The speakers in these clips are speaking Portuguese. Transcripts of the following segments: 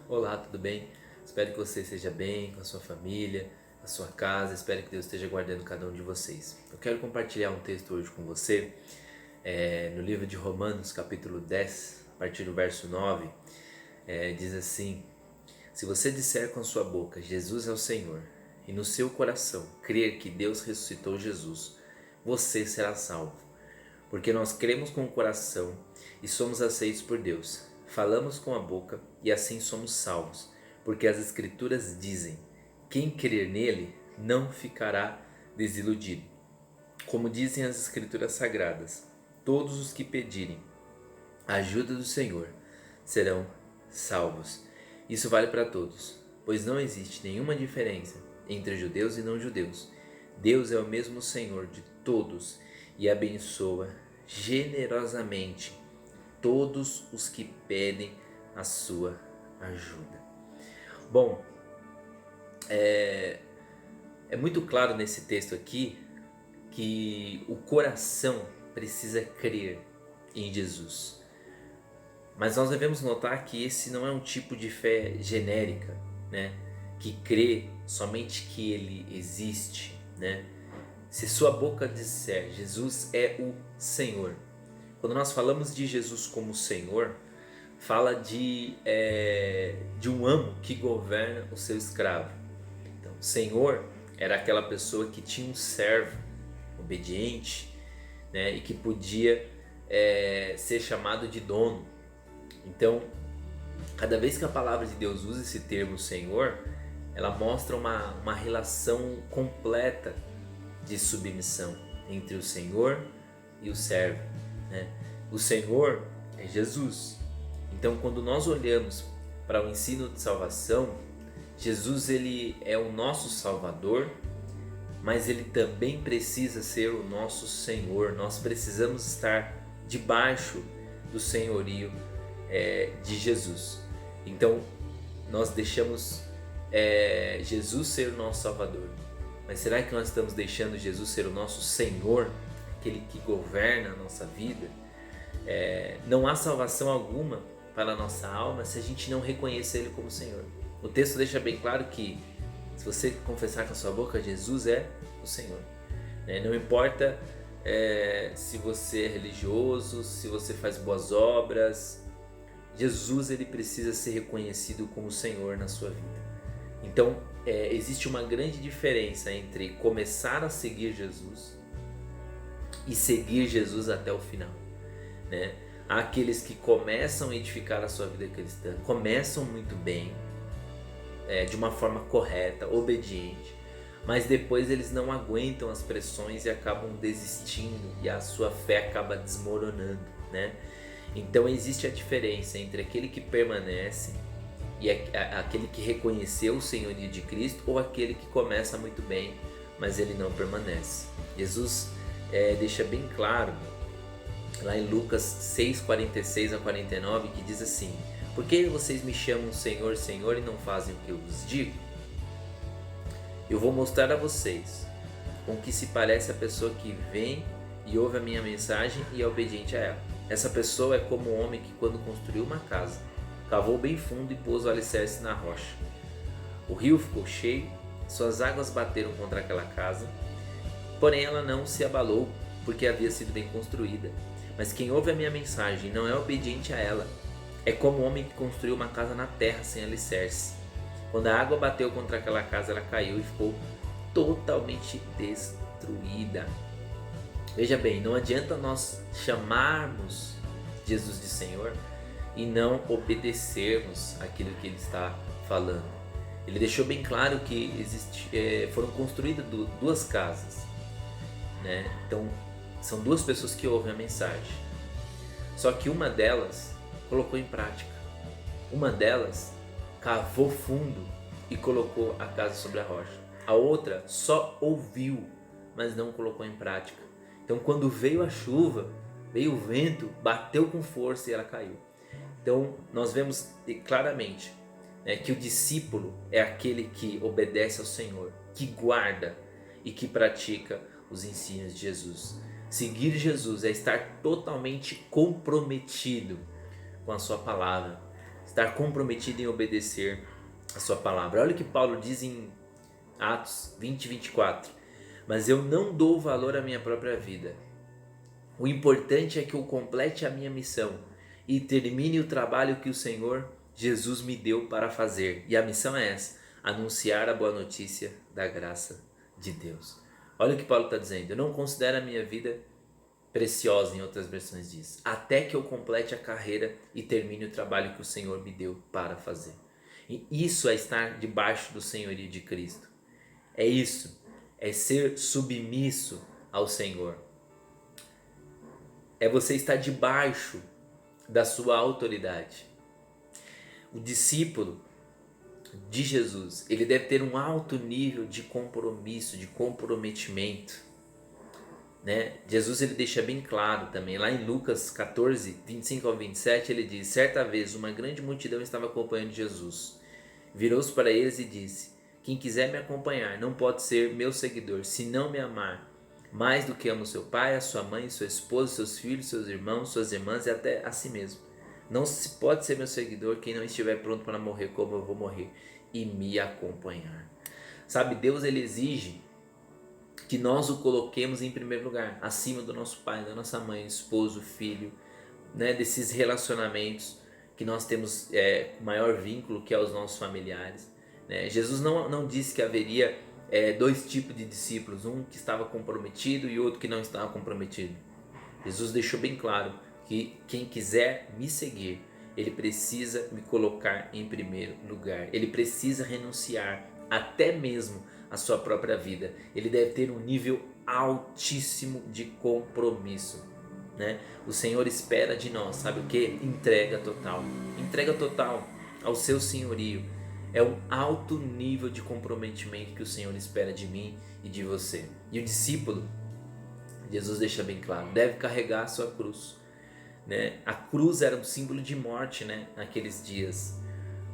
Olá, tudo bem? Espero que você esteja bem com a sua família, a sua casa. Espero que Deus esteja guardando cada um de vocês. Eu quero compartilhar um texto hoje com você, no livro de Romanos, capítulo 10, a partir do verso 9. Diz assim: Se você disser com a sua boca, Jesus é o Senhor, e no seu coração crer que Deus ressuscitou Jesus, você será salvo. Porque nós cremos com o coração e somos aceitos por Deus. Falamos com a boca e assim somos salvos. Porque as Escrituras dizem: quem crer nele não ficará desiludido. Como dizem as Escrituras Sagradas: todos os que pedirem a ajuda do Senhor serão salvos. Isso vale para todos, pois não existe nenhuma diferença entre judeus e não judeus. Deus é o mesmo Senhor de todos e abençoa generosamente todos os que pedem a sua ajuda. Bom, é muito claro nesse texto aqui que o coração precisa crer em Jesus. Mas nós devemos notar que esse não é um tipo de fé genérica, né? Que crê somente que ele existe, né? Se sua boca disser Jesus é o Senhor. Quando nós falamos de Jesus como Senhor, fala de um amo que governa o seu escravo. Então, Senhor era aquela pessoa que tinha um servo obediente, né? E que podia ser chamado de dono. Então, cada vez que a palavra de Deus usa esse termo Senhor, ela mostra uma relação completa de submissão entre o Senhor e o servo, né? O Senhor é Jesus. Então, quando nós olhamos para o ensino de salvação, Jesus ele é o nosso Salvador, mas ele também precisa ser o nosso Senhor. Nós precisamos estar debaixo do senhorio de Jesus. Então nós deixamos Jesus ser o nosso Salvador, mas será que nós estamos deixando Jesus ser o nosso Senhor, aquele que governa a nossa vida? Não há salvação alguma para a nossa alma se a gente não reconhecer Ele como Senhor. O texto deixa bem claro que se você confessar com a sua boca, Jesus é o Senhor. Não importa se você é religioso, se você faz boas obras, Jesus ele precisa ser reconhecido como Senhor na sua vida. Então existe uma grande diferença entre começar a seguir Jesus e seguir Jesus até o final, né? Há aqueles que começam a edificar a sua vida cristã, começam muito bem, de uma forma correta, obediente, mas depois eles não aguentam as pressões e acabam desistindo e a sua fé acaba desmoronando, né? Então existe a diferença entre aquele que permanece e aquele que reconheceu o senhorio de Cristo, ou aquele que começa muito bem, mas ele não permanece. Jesus deixa bem claro lá em Lucas 6:46 a 49, que diz assim: por que vocês me chamam Senhor, Senhor e não fazem o que eu vos digo? Eu vou mostrar a vocês com que se parece a pessoa que vem e ouve a minha mensagem e é obediente a ela. Essa pessoa é como um homem que, quando construiu uma casa, cavou bem fundo e pôs o alicerce na rocha. O rio ficou cheio, suas águas bateram contra aquela casa, porém ela não se abalou, porque havia sido bem construída. Mas quem ouve a minha mensagem e não é obediente a ela, é como um homem que construiu uma casa na terra sem alicerce. Quando a água bateu contra aquela casa, ela caiu e ficou totalmente destruída. Veja bem, não adianta nós chamarmos Jesus de Senhor e não obedecermos aquilo que Ele está falando. Ele deixou bem claro que foram construídas duas casas, né? Então, são duas pessoas que ouvem a mensagem. Só que uma delas colocou em prática. Uma delas cavou fundo e colocou a casa sobre a rocha. A outra só ouviu, mas não colocou em prática. Então, quando veio a chuva, veio o vento, bateu com força e ela caiu. Então, nós vemos claramente, né, que o discípulo é aquele que obedece ao Senhor, que guarda e que pratica os ensinos de Jesus. Seguir Jesus é estar totalmente comprometido com a sua palavra. estar comprometido em obedecer a sua palavra. Olha o que Paulo diz em Atos 20, 24. Mas eu não dou valor à minha própria vida. O importante é que eu complete a minha missão e termine o trabalho que o Senhor Jesus me deu para fazer. E a missão é essa: anunciar a boa notícia da graça de Deus. Olha o que Paulo está dizendo. Eu não considero a minha vida preciosa, em outras versões diz, até que eu complete a carreira e termine o trabalho que o Senhor me deu para fazer. E isso é estar debaixo do senhorio de Cristo. É isso, é ser submisso ao Senhor. É você estar debaixo da sua autoridade. O discípulo de Jesus, ele deve ter um alto nível de compromisso, de comprometimento, né? Jesus ele deixa bem claro também, lá em Lucas 14, 25 ao 27, ele diz: certa vez uma grande multidão estava acompanhando Jesus. Virou-se para eles e disse: quem quiser me acompanhar não pode ser meu seguidor se não me amar mais do que ama o seu pai, a sua mãe, sua esposa, seus filhos, seus irmãos, suas irmãs e até a si mesmo. Não se pode ser meu seguidor quem não estiver pronto para morrer como eu vou morrer e me acompanhar. Sabe, Deus ele exige que nós o coloquemos em primeiro lugar, acima do nosso pai, da nossa mãe, esposo, filho, né, desses relacionamentos que nós temos maior vínculo, que é os nossos familiares, né? Jesus não disse que haveria dois tipos de discípulos, um que estava comprometido e outro que não estava comprometido. Jesus deixou bem claro que quem quiser me seguir, ele precisa me colocar em primeiro lugar, ele precisa renunciar até mesmo a sua própria vida, ele deve ter um nível altíssimo de compromisso, né? O Senhor espera de nós, sabe o que? Entrega total ao seu senhorio. É um alto nível de comprometimento que o Senhor espera de mim e de você. E o discípulo, Jesus deixa bem claro, deve carregar a sua cruz, né? A cruz era um símbolo de morte, né, naqueles dias,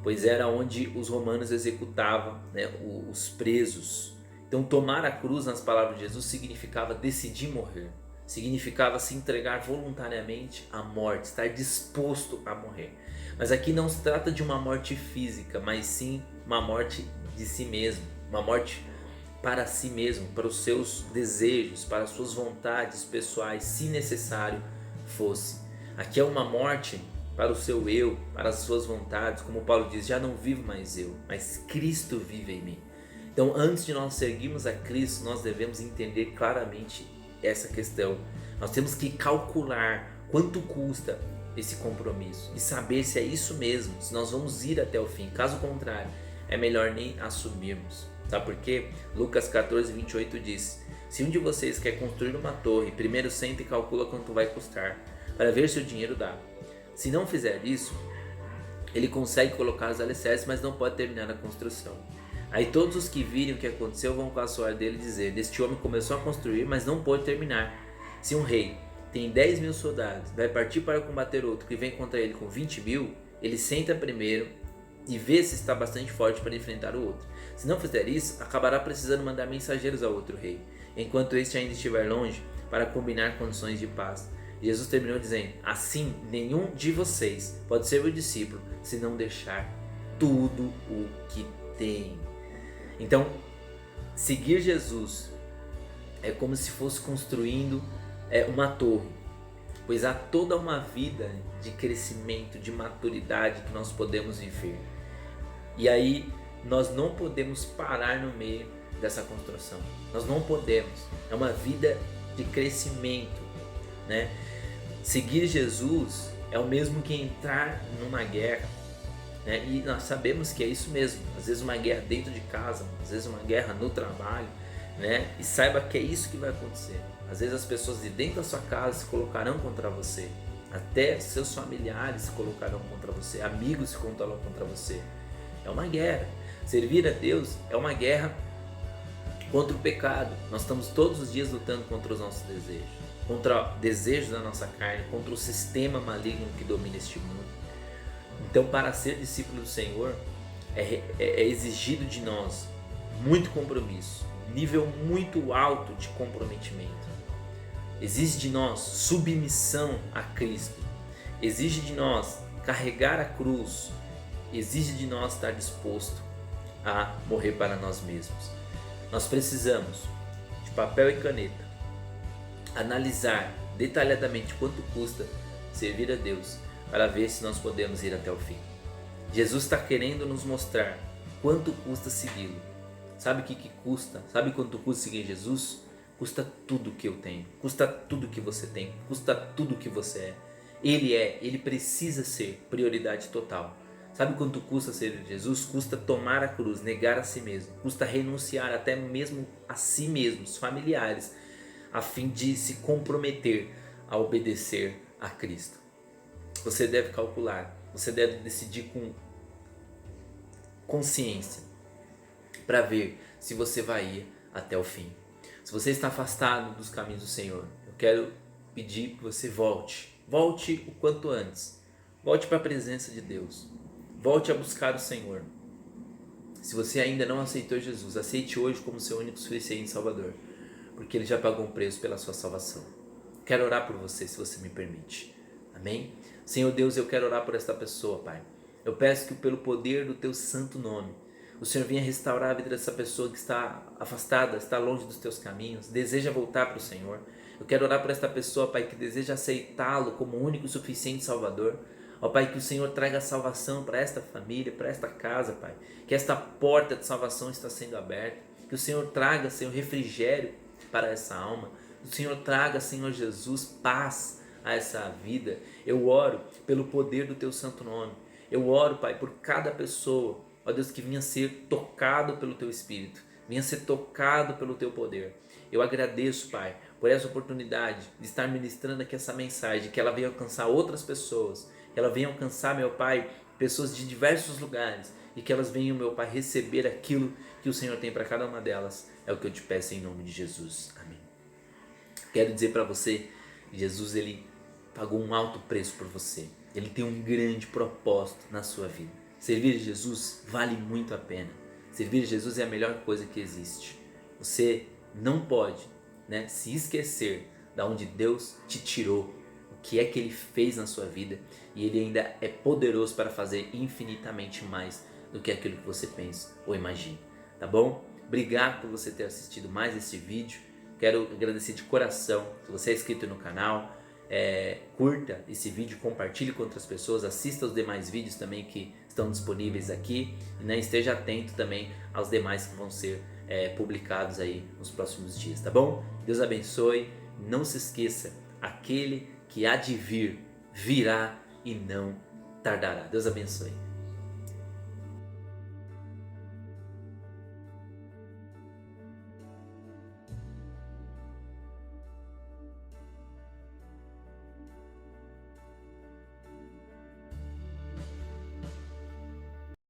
pois era onde os romanos executavam, né, os presos. Então tomar a cruz, nas palavras de Jesus, significava decidir morrer, significava se entregar voluntariamente à morte, estar disposto a morrer. Mas aqui não se trata de uma morte física, mas sim uma morte de si mesmo, uma morte para si mesmo, para os seus desejos, para as suas vontades pessoais, se necessário fosse. Aqui é uma morte para o seu eu, para as suas vontades, como Paulo diz, já não vivo mais eu, mas Cristo vive em mim. Então, antes de nós seguirmos a Cristo, nós devemos entender claramente essa questão. Nós temos que calcular quanto custa esse compromisso e saber se é isso mesmo, se nós vamos ir até o fim. Caso contrário, é melhor nem assumirmos. Sabe por quê? Lucas 14, 28 diz: se um de vocês quer construir uma torre, primeiro senta e calcula quanto vai custar, para ver se o dinheiro dá. Se não fizer isso, ele consegue colocar os alicerces, mas não pode terminar a construção. Aí todos os que virem o que aconteceu vão caçoar dele e dizer: este homem começou a construir, mas não pôde terminar. Se um rei tem 10.000 soldados, vai partir para combater outro que vem contra ele com 20.000, ele senta primeiro e vê se está bastante forte para enfrentar o outro. Se não fizer isso, acabará precisando mandar mensageiros ao outro rei, enquanto este ainda estiver longe, para combinar condições de paz. Jesus terminou dizendo: assim, nenhum de vocês pode ser meu discípulo se não deixar tudo o que tem. Então, seguir Jesus é como se fosse construindo uma torre, pois há toda uma vida de crescimento, de maturidade que nós podemos viver. E aí, nós não podemos parar no meio dessa construção. Nós não podemos. É uma vida de crescimento, né? Seguir Jesus é o mesmo que entrar numa guerra, né? E nós sabemos que é isso mesmo. Às vezes uma guerra dentro de casa, às vezes uma guerra no trabalho, né? E saiba que é isso que vai acontecer. Às vezes as pessoas de dentro da sua casa se colocarão contra você, até seus familiares se colocarão contra você, amigos se colocarão contra você. É uma guerra. Servir a Deus é uma guerra contra o pecado. Nós estamos todos os dias lutando contra os nossos desejos, contra desejos da nossa carne, contra o sistema maligno que domina este mundo. Então, para ser discípulo do Senhor, é exigido de nós muito compromisso, nível muito alto de comprometimento. Exige de nós submissão a Cristo, exige de nós carregar a cruz, exige de nós estar disposto a morrer para nós mesmos. Nós precisamos de papel e caneta, analisar detalhadamente quanto custa servir a Deus para ver se nós podemos ir até o fim. Jesus está querendo nos mostrar quanto custa segui-lo. Sabe o que custa? Sabe quanto custa seguir Jesus? Custa tudo que eu tenho, custa tudo que você tem, custa tudo que você é. Ele precisa ser prioridade total. Sabe quanto custa ser Jesus? Custa tomar a cruz, negar a si mesmo, custa renunciar até mesmo a si mesmo, os familiares, a fim de se comprometer a obedecer a Cristo. Você deve calcular, você deve decidir com consciência para ver se você vai ir até o fim. Se você está afastado dos caminhos do Senhor, eu quero pedir que você volte o quanto antes, volte para a presença de Deus, volte a buscar o Senhor. Se você ainda não aceitou Jesus, aceite hoje como seu único, suficiente Salvador, porque Ele já pagou um preço pela sua salvação. Quero orar por você, se você me permite. Amém? Senhor Deus, eu quero orar por esta pessoa, Pai. Eu peço que pelo poder do Teu santo nome, o Senhor venha restaurar a vida dessa pessoa que está afastada, está longe dos Teus caminhos, deseja voltar para o Senhor. Eu quero orar por esta pessoa, Pai, que deseja aceitá-lo como único e suficiente Salvador. Ó Pai, que o Senhor traga salvação para esta família, para esta casa, Pai. Que esta porta de salvação está sendo aberta. Que o Senhor traga, Senhor, refrigério para essa alma. Que o Senhor traga, Senhor Jesus, paz a essa vida. Eu oro pelo poder do Teu santo nome. Eu oro, Pai, por cada pessoa, ó Deus, que venha ser tocado pelo Teu Espírito, venha ser tocado pelo Teu poder. Eu agradeço, Pai, por essa oportunidade de estar ministrando aqui essa mensagem, que ela venha alcançar outras pessoas, que ela venha alcançar, meu Pai, pessoas de diversos lugares, e que elas venham, meu Pai, receber aquilo que o Senhor tem para cada uma delas. É o que eu te peço em nome de Jesus. Amém. Quero dizer para você, Jesus, Ele pagou um alto preço por você. Ele tem um grande propósito na sua vida. Servir a Jesus vale muito a pena. Servir a Jesus é a melhor coisa que existe. Você não pode, se esquecer de onde Deus te tirou, o que é que Ele fez na sua vida, e Ele ainda é poderoso para fazer infinitamente mais do que aquilo que você pensa ou imagina. Tá bom? Obrigado por você ter assistido mais esse vídeo. Quero agradecer de coração. Se você é inscrito no canal, curta esse vídeo, compartilhe com outras pessoas, assista os demais vídeos também que estão disponíveis aqui, e esteja atento também aos demais que vão ser publicados aí nos próximos dias, tá bom? Deus abençoe. Não se esqueça, aquele que há de vir, virá e não tardará. Deus abençoe.